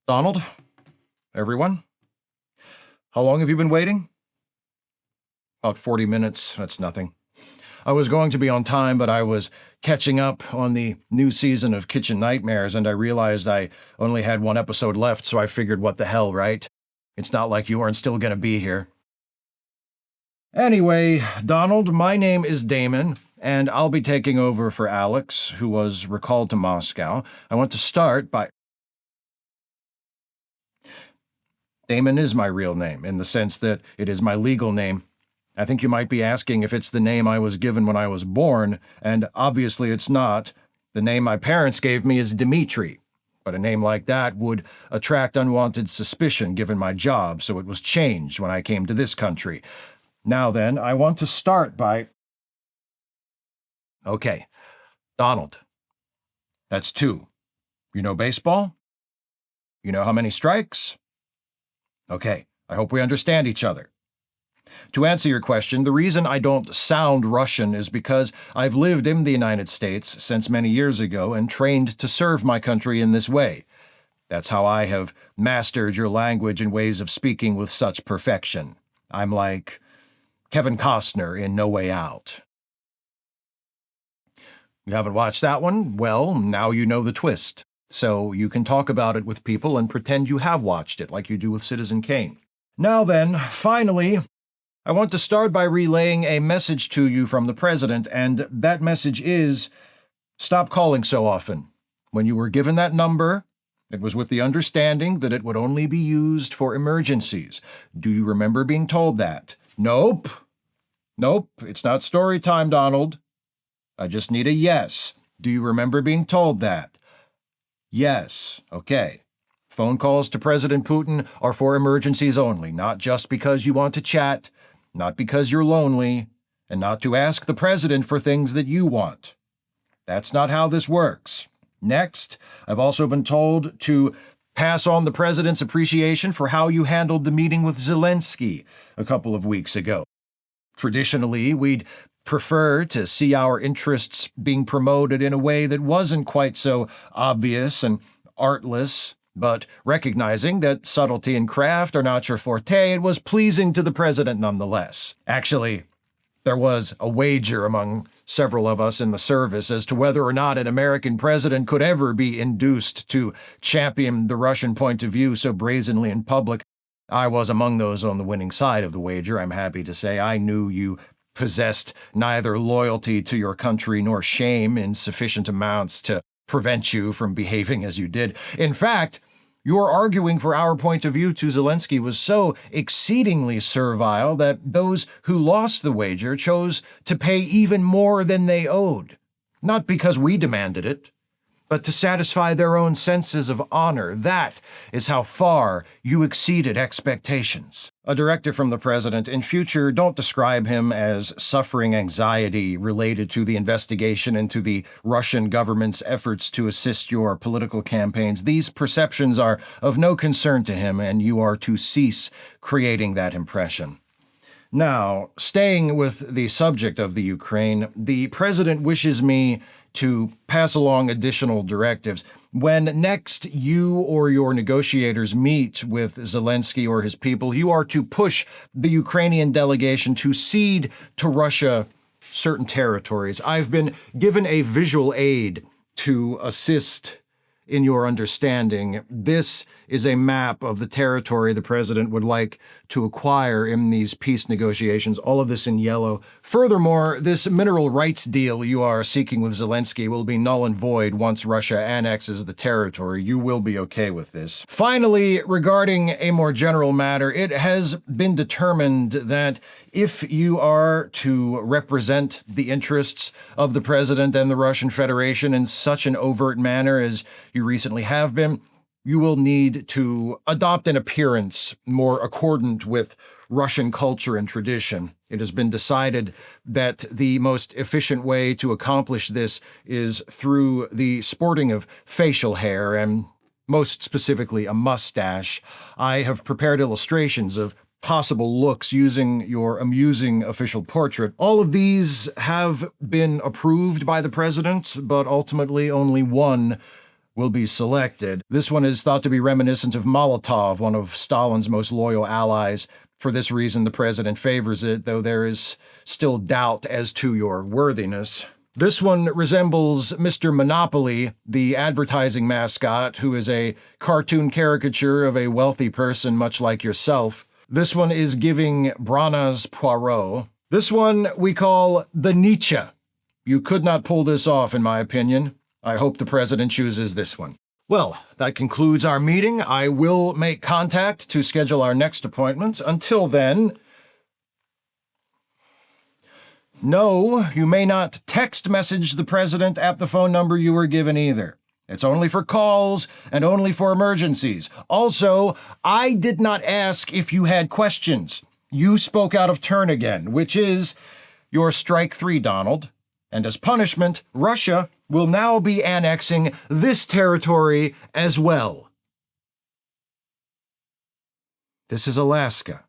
Donald? Everyone? How long have you been waiting? About 40 minutes, that's nothing. I was going to be on time, but I was catching up on the new season of Kitchen Nightmares, and I realized I only had one episode left, so I figured what the hell, right? It's not like you aren't still gonna be here. Anyway, Donald, my name is Damon, and I'll be taking over for Alex, who was recalled to Moscow. I want to start by... Damon is my real name, in the sense that it is my legal name. I think you might be asking if it's the name I was given when I was born, and obviously it's not. The name my parents gave me is Dmitri, but a name like that would attract unwanted suspicion given my job, so it was changed when I came to this country. Now then, I want to start by... Okay, Donald. That's 2. You know baseball? You know how many strikes? Okay, I hope we understand each other. To answer your question, the reason I don't sound Russian is because I've lived in the United States since many years ago and trained to serve my country in this way. That's how I have mastered your language and ways of speaking with such perfection. I'm like Kevin Costner in No Way Out. You haven't watched that one? Well, now you know the twist. So you can talk about it with people and pretend you have watched it, like you do with Citizen Kane. Now then, finally, I want to start by relaying a message to you from the President, and that message is, stop calling so often. When you were given that number, it was with the understanding that it would only be used for emergencies. Do you remember being told that? Nope. Nope, it's not story time, Donald. I just need a yes. Do you remember being told that? Yes. Okay. Phone calls to President Putin are for emergencies only, not just because you want to chat, not because you're lonely, and not to ask the president for things that you want. That's not how this works. Next, I've also been told to pass on the president's appreciation for how you handled the meeting with Zelensky a couple of weeks ago. Traditionally, we'd prefer to see our interests being promoted in a way that wasn't quite so obvious and artless, but recognizing that subtlety and craft are not your forte, it was pleasing to the president nonetheless. Actually, there was a wager among several of us in the service as to whether or not an American president could ever be induced to champion the Russian point of view so brazenly in public. I was among those on the winning side of the wager, I'm happy to say. I knew you possessed neither loyalty to your country nor shame in sufficient amounts to prevent you from behaving as you did. In fact, your arguing for our point of view to Zelensky was so exceedingly servile that those who lost the wager chose to pay even more than they owed, not because we demanded it, but to satisfy their own senses of honor. That is how far you exceeded expectations. A directive from the president: in future, don't describe him as suffering anxiety related to the investigation into the Russian government's efforts to assist your political campaigns. These perceptions are of no concern to him, and you are to cease creating that impression. Now, staying with the subject of the Ukraine, the president wishes me to pass along additional directives. When next you or your negotiators meet with Zelensky or his people, you are to push the Ukrainian delegation to cede to Russia certain territories. I've been given a visual aid to assist in your understanding. This is a map of the territory the president would like to acquire in these peace negotiations, all of this in yellow. Furthermore, this mineral rights deal you are seeking with Zelensky will be null and void once Russia annexes the territory. You will be okay with this. Finally, regarding a more general matter, it has been determined that if you are to represent the interests of the president and the Russian Federation in such an overt manner as you recently have been, you will need to adopt an appearance more accordant with Russian culture and tradition. It has been decided that the most efficient way to accomplish this is through the sporting of facial hair, and most specifically a mustache. I have prepared illustrations of possible looks using your amusing official portrait. All of these have been approved by the president, but ultimately only one will be selected. This one is thought to be reminiscent of Molotov, one of Stalin's most loyal allies. For this reason, the president favors it, though there is still doubt as to your worthiness. This one resembles Mr. Monopoly, the advertising mascot, who is a cartoon caricature of a wealthy person much like yourself. This one is giving Brana's Poirot. This one we call the Nietzsche. You could not pull this off, in my opinion. I hope the president chooses this one. Well, that concludes our meeting. I will make contact to schedule our next appointment. Until then... No, you may not text message the president at the phone number you were given either. It's only for calls and only for emergencies. Also, I did not ask if you had questions. You spoke out of turn again, which is your strike 3, Donald. And as punishment, Russia will now be annexing this territory as well. This is Alaska.